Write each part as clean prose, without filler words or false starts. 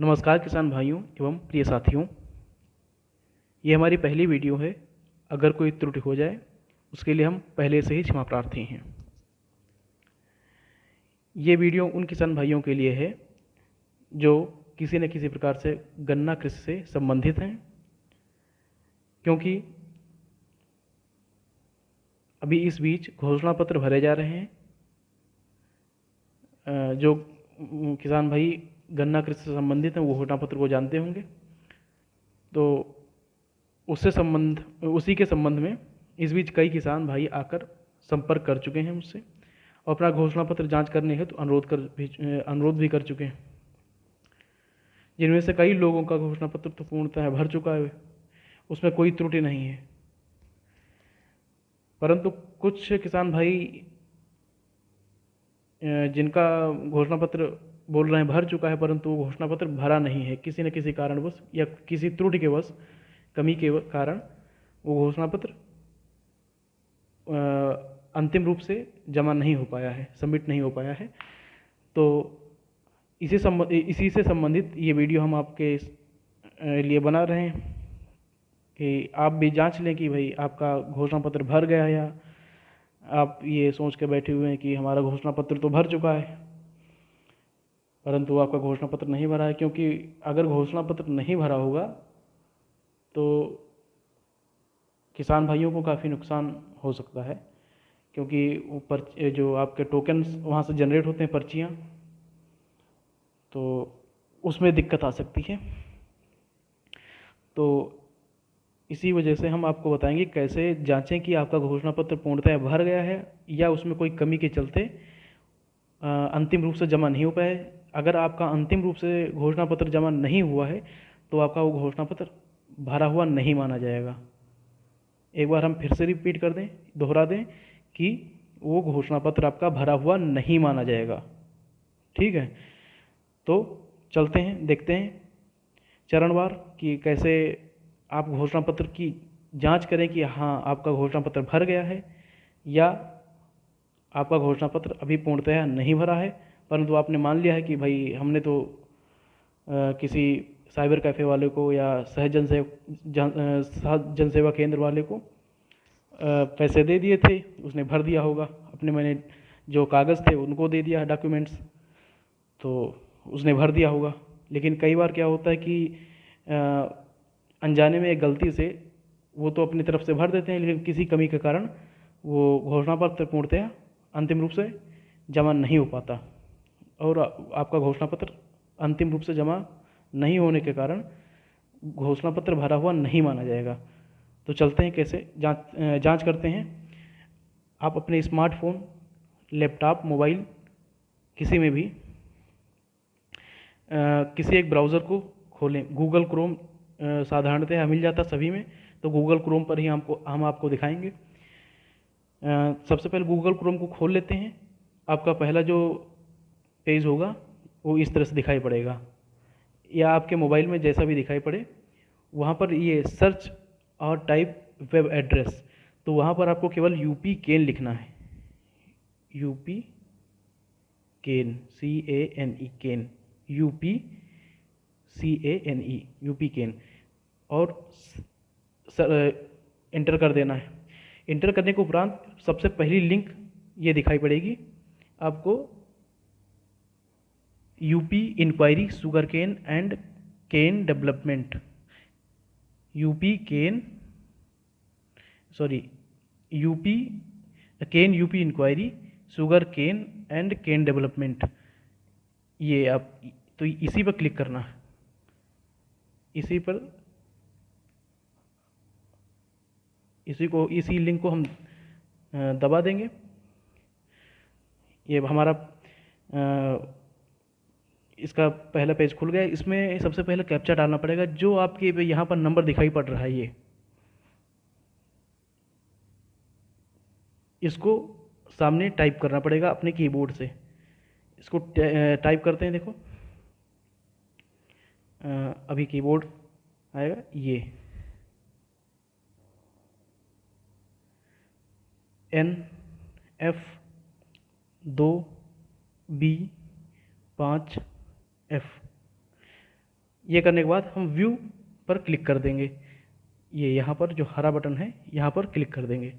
नमस्कार किसान भाइयों एवं प्रिय साथियों, ये हमारी पहली वीडियो है। अगर कोई त्रुटि हो जाए उसके लिए हम पहले से ही क्षमा प्रार्थी हैं। ये वीडियो उन किसान भाइयों के लिए है जो किसी न किसी प्रकार से गन्ना कृषि से संबंधित हैं, क्योंकि अभी इस बीच घोषणा पत्र भरे जा रहे हैं। जो किसान भाई गन्ना कृषि से संबंधित हैं वो घोषणा पत्र को जानते होंगे, तो उसी के संबंध में इस बीच कई किसान भाई आकर संपर्क कर चुके हैं मुझसे और अपना घोषणा पत्र जांच करने हेतु अनुरोध भी कर चुके हैं, जिनमें से कई लोगों का घोषणा पत्र तो पूर्णतः भर चुका है, उसमें कोई त्रुटि नहीं है। परंतु कुछ किसान भाई जिनका घोषणा पत्र बोल रहे हैं भर चुका है, परंतु वो घोषणा पत्र भरा नहीं है, किसी न किसी कारणवश या किसी त्रुटि के वश, कमी के कारण वो घोषणा पत्र अंतिम रूप से जमा नहीं हो पाया है, सबमिट नहीं हो पाया है। तो इसी से संबंधित ये वीडियो हम आपके लिए बना रहे हैं कि आप भी जांच लें कि भाई आपका घोषणा पत्र भर गया, या आप ये सोच के बैठे हुए हैं कि हमारा घोषणा पत्र तो भर चुका है परंतु आपका घोषणा पत्र नहीं भरा है। क्योंकि अगर घोषणा पत्र नहीं भरा होगा तो किसान भाइयों को काफ़ी नुकसान हो सकता है, क्योंकि ऊपर जो आपके टोकन्स वहाँ से जनरेट होते हैं, पर्चियाँ, तो उसमें दिक्कत आ सकती है। तो इसी वजह से हम आपको बताएंगे कैसे जांचें कि आपका घोषणा पत्र पूर्णतः भर गया है या उसमें कोई कमी के चलते अंतिम रूप से जमा नहीं हो पाए। अगर आपका अंतिम रूप से घोषणा पत्र जमा नहीं हुआ है तो आपका वो घोषणा पत्र भरा हुआ नहीं माना जाएगा। एक बार हम फिर से रिपीट कर दें, दोहरा दें कि वो घोषणा पत्र आपका भरा हुआ नहीं माना जाएगा। ठीक है, तो चलते हैं, देखते हैं चरणवार कि कैसे आप घोषणा पत्र की जांच करें कि हाँ आपका घोषणा पत्र भर गया है या आपका घोषणा पत्र अभी पूर्णतः नहीं भरा है, परंतु आपने मान लिया है कि भाई हमने तो किसी साइबर कैफ़े वाले को या सहज जनसेवा केंद्र वाले को पैसे दे दिए थे, उसने भर दिया होगा, अपने मैंने जो कागज़ थे उनको दे दिया, डॉक्यूमेंट्स, तो उसने भर दिया होगा। लेकिन कई बार क्या होता है कि अनजाने में एक गलती से वो तो अपनी तरफ से भर देते हैं, लेकिन किसी कमी के कारण वो घोषणा पत्र पूर्णतः अंतिम रूप से जमा नहीं हो पाता और आपका घोषणा पत्र अंतिम रूप से जमा नहीं होने के कारण घोषणा पत्र भरा हुआ नहीं माना जाएगा। तो चलते हैं कैसे जांच करते हैं। आप अपने स्मार्टफोन, लैपटॉप, मोबाइल, किसी में भी किसी एक ब्राउज़र को खोलें। गूगल क्रोम साधारणतः मिल जाता सभी में, तो गूगल क्रोम पर ही हम आपको दिखाएंगे। सबसे पहले गूगल क्रोम को खोल लेते हैं। आपका पहला जो पेज होगा वो इस तरह से दिखाई पड़ेगा, या आपके मोबाइल में जैसा भी दिखाई पड़े, वहाँ पर ये सर्च और टाइप वेब एड्रेस, तो वहाँ पर आपको केवल यूपी केन लिखना है। यूपी केन, CANE केन, यूपी CANE, यूपी केन, और इंटर कर देना है। इंटर करने के उपरांत सबसे पहली लिंक ये दिखाई पड़ेगी आपको, UP enquiry sugar cane and cane development, UP enquiry sugar cane and cane development. ये आप तो इसी पर क्लिक करना है, इसी लिंक को हम दबा देंगे। ये हमारा इसका पहला पेज खुल गया। इसमें सबसे पहले कैप्चा डालना पड़ेगा, जो आपके यहाँ पर नंबर दिखाई पड़ रहा है, ये इसको सामने टाइप करना पड़ेगा अपने कीबोर्ड से। इसको टाइप करते हैं, देखो अभी कीबोर्ड आएगा, ये NF2B5F, ये करने के बाद हम व्यू पर क्लिक कर देंगे। ये यहाँ पर जो हरा बटन है यहाँ पर क्लिक कर देंगे।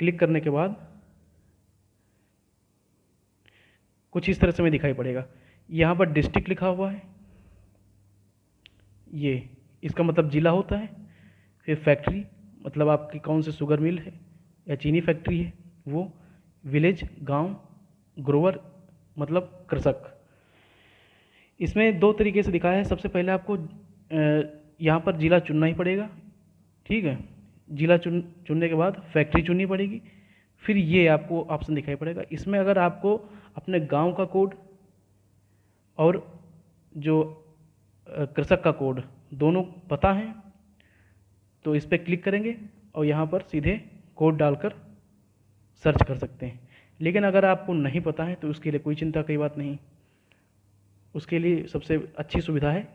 क्लिक करने के बाद कुछ इस तरह से हमें दिखाई पड़ेगा। यहाँ पर डिस्ट्रिक्ट लिखा हुआ है, ये इसका मतलब ज़िला होता है। फिर फैक्ट्री मतलब आपकी कौन से शुगर मिल है या चीनी फैक्ट्री है वो। विलेज गांव, ग्रोवर मतलब कृषक। इसमें दो तरीके से दिखाया है। सबसे पहले आपको यहाँ पर ज़िला चुनना ही पड़ेगा, ठीक है। ज़िला चुनने के बाद फैक्ट्री चुननी पड़ेगी। फिर ये आपको ऑप्शन दिखाई पड़ेगा। इसमें अगर आपको अपने गांव का कोड और जो कृषक का कोड दोनों पता है तो इस पर क्लिक करेंगे और यहाँ पर सीधे कोड डालकर सर्च कर सकते हैं। लेकिन अगर आपको नहीं पता है तो उसके लिए कोई चिंता की बात नहीं। उसके लिए सबसे अच्छी सुविधा है,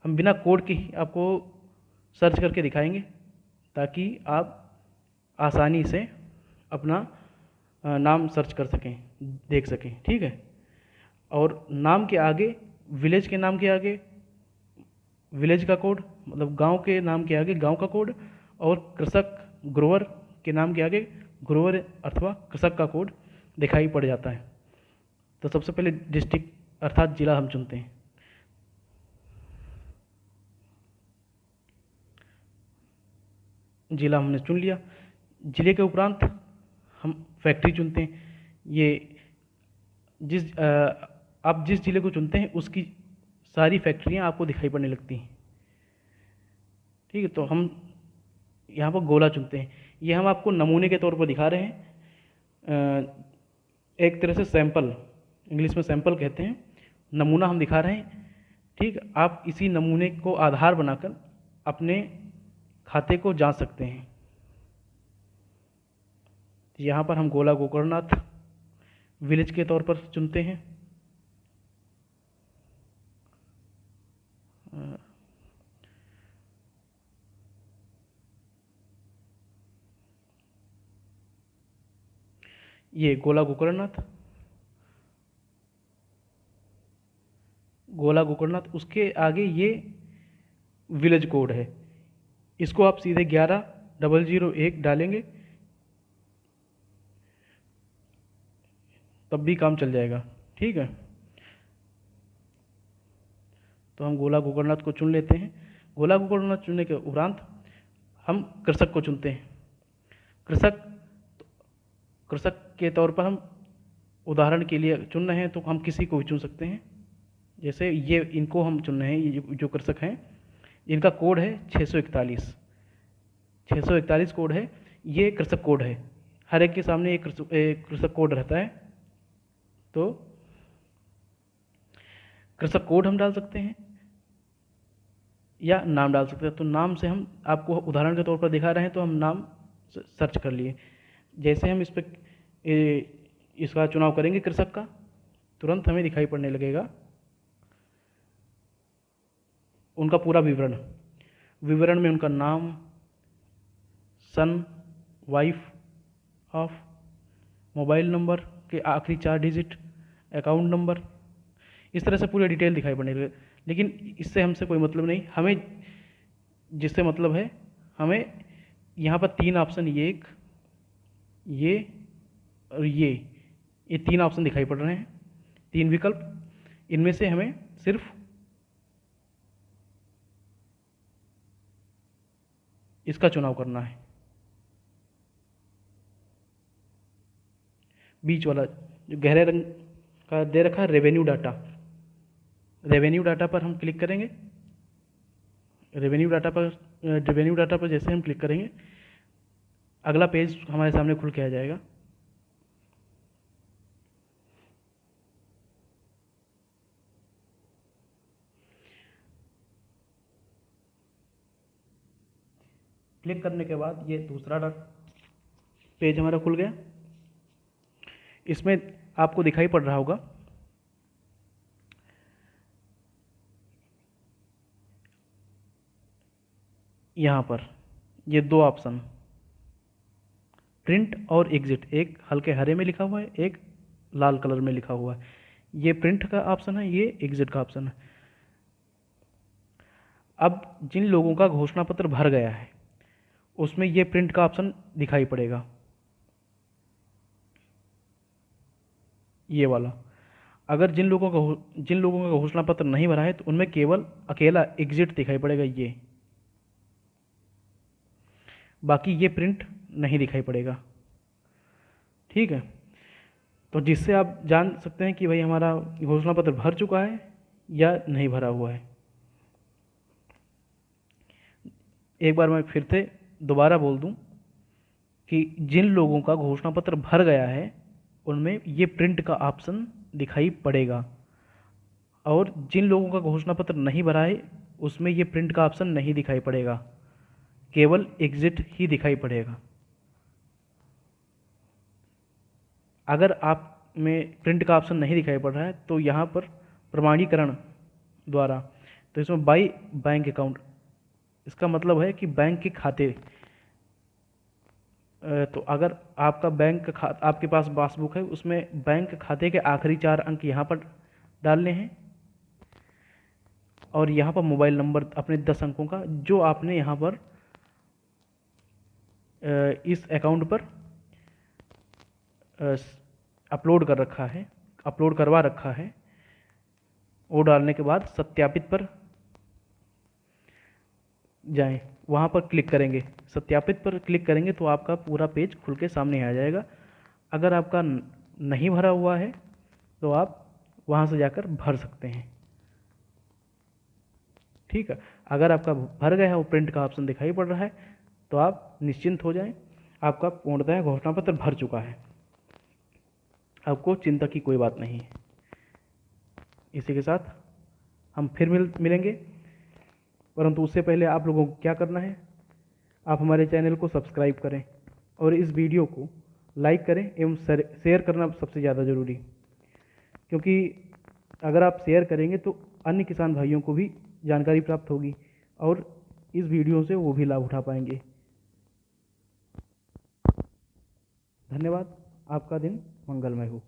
हम बिना कोड के ही आपको सर्च करके दिखाएंगे ताकि आप आसानी से अपना नाम सर्च कर सकें, देख सकें, ठीक है। और नाम के आगे, विलेज के नाम के आगे विलेज का कोड मतलब गांव के नाम के आगे गांव का कोड, और कृषक ग्रोवर के नाम के आगे ग्रोवर अथवा कृषक का कोड दिखाई पड़ जाता है। तो सबसे पहले डिस्ट्रिक्ट अर्थात ज़िला हम चुनते हैं। ज़िला हमने चुन लिया। ज़िले के उपरांत हम फैक्ट्री चुनते हैं। ये आप जिस ज़िले को चुनते हैं उसकी सारी फैक्ट्रियां आपको दिखाई पड़ने लगती हैं, ठीक है। तो हम यहाँ पर गोला चुनते हैं। ये हम आपको नमूने के तौर पर दिखा रहे हैं, एक तरह से सैंपल, इंग्लिश में सैंपल कहते हैं, नमूना हम दिखा रहे हैं, ठीक। आप इसी नमूने को आधार बनाकर अपने खाते को जांच सकते हैं। यहाँ पर हम गोला गोकर्णनाथ विलेज के तौर पर चुनते हैं। ये गोला गोकर्णनाथ, गोला गोकर्णनाथ, उसके आगे ये विलेज कोड है। इसको आप सीधे 11001 डालेंगे तब भी काम चल जाएगा, ठीक है। तो हम गोला गोकर्णनाथ को चुन लेते हैं। गोला गोकर्णनाथ चुनने के उपरांत हम कृषक को चुनते हैं। कृषक के तौर पर हम उदाहरण के लिए चुन रहे हैं तो हम किसी को भी चुन सकते हैं। जैसे ये इनको हम चुन रहे हैं, ये जो कृषक हैं इनका कोड है 641 कोड है। ये कृषक कोड है, हर एक के सामने एक कृषक कोड रहता है। तो कृषक कोड हम डाल सकते हैं या नाम डाल सकते हैं। तो नाम से हम आपको उदाहरण के तौर पर दिखा रहे हैं तो हम नाम सर्च कर लिए। जैसे हम इस पर इसका चुनाव करेंगे कृषक का, तुरंत हमें दिखाई पड़ने लगेगा उनका पूरा विवरण में उनका नाम, सन, वाइफ ऑफ, मोबाइल नंबर के आखिरी 4 डिजिट, अकाउंट नंबर, इस तरह से पूरी डिटेल दिखाई पड़ने लगे। लेकिन इससे हमसे कोई मतलब नहीं। हमें जिससे मतलब है, हमें यहाँ पर 3 ऑप्शन, ये और ये 3 ऑप्शन दिखाई पड़ रहे हैं, 3 विकल्प। इनमें से हमें सिर्फ इसका चुनाव करना है। बीच वाला जो गहरे रंग का दे रखा है, रेवेन्यू डाटा पर हम क्लिक करेंगे। रेवेन्यू डाटा पर जैसे हम क्लिक करेंगे अगला पेज हमारे सामने खुल के आ जाएगा। क्लिक करने के बाद ये दूसरा पेज हमारा खुल गया। इसमें आपको दिखाई पड़ रहा होगा यहाँ पर ये 2 ऑप्शन, प्रिंट और एग्जिट, एक हल्के हरे में लिखा हुआ है, एक लाल कलर में लिखा हुआ है। ये प्रिंट का ऑप्शन है, ये एग्जिट का ऑप्शन है। अब जिन लोगों का घोषणा पत्र भर गया है उसमें ये प्रिंट का ऑप्शन दिखाई पड़ेगा, ये वाला। अगर जिन लोगों का घोषणा पत्र नहीं भरा है तो उनमें केवल अकेला एग्जिट दिखाई पड़ेगा, ये, बाकी ये प्रिंट नहीं दिखाई पड़ेगा। ठीक है, तो जिससे आप जान सकते हैं कि भाई हमारा घोषणा पत्र भर चुका है या नहीं भरा हुआ है। एक बार मैं फिर से दोबारा बोल दूं कि जिन लोगों का घोषणा पत्र भर गया है उनमें ये प्रिंट का ऑप्शन दिखाई पड़ेगा, और जिन लोगों का घोषणा पत्र नहीं भरा है उसमें ये प्रिंट का ऑप्शन नहीं दिखाई पड़ेगा, केवल एग्जिट ही दिखाई पड़ेगा। अगर आप में प्रिंट का ऑप्शन नहीं दिखाई पड़ रहा है तो यहाँ पर प्रमाणीकरण द्वारा, तो इसमें बाई बैंक अकाउंट, इसका मतलब है कि बैंक के खाते, तो अगर आपका बैंक आपके पास पासबुक है उसमें बैंक खाते के आखिरी 4 अंक यहाँ पर डालने हैं, और यहाँ पर मोबाइल नंबर अपने 10 अंकों का जो आपने यहाँ पर इस अकाउंट पर अपलोड करवा रखा है, वो डालने के बाद सत्यापित पर जाएं, वहाँ पर क्लिक करेंगे, सत्यापित पर क्लिक करेंगे तो आपका पूरा पेज खुल के सामने आ जाएगा। अगर आपका नहीं भरा हुआ है तो आप वहाँ से जाकर भर सकते हैं। ठीक है, अगर आपका भर गया है, वो प्रिंट का ऑप्शन दिखाई पड़ रहा है, तो आप निश्चिंत हो जाएं, आपका पूर्णतः घोषणा पत्र भर चुका है, आपको चिंता की कोई बात नहीं है। इसी के साथ हम फिर मिलेंगे, परंतु उससे पहले आप लोगों को क्या करना है, आप हमारे चैनल को सब्सक्राइब करें और इस वीडियो को लाइक करें एवं शेयर करना सबसे ज़्यादा ज़रूरी, क्योंकि अगर आप शेयर करेंगे तो अन्य किसान भाइयों को भी जानकारी प्राप्त होगी और इस वीडियो से वो भी लाभ उठा पाएंगे। धन्यवाद, आपका दिन मंगलमय हो।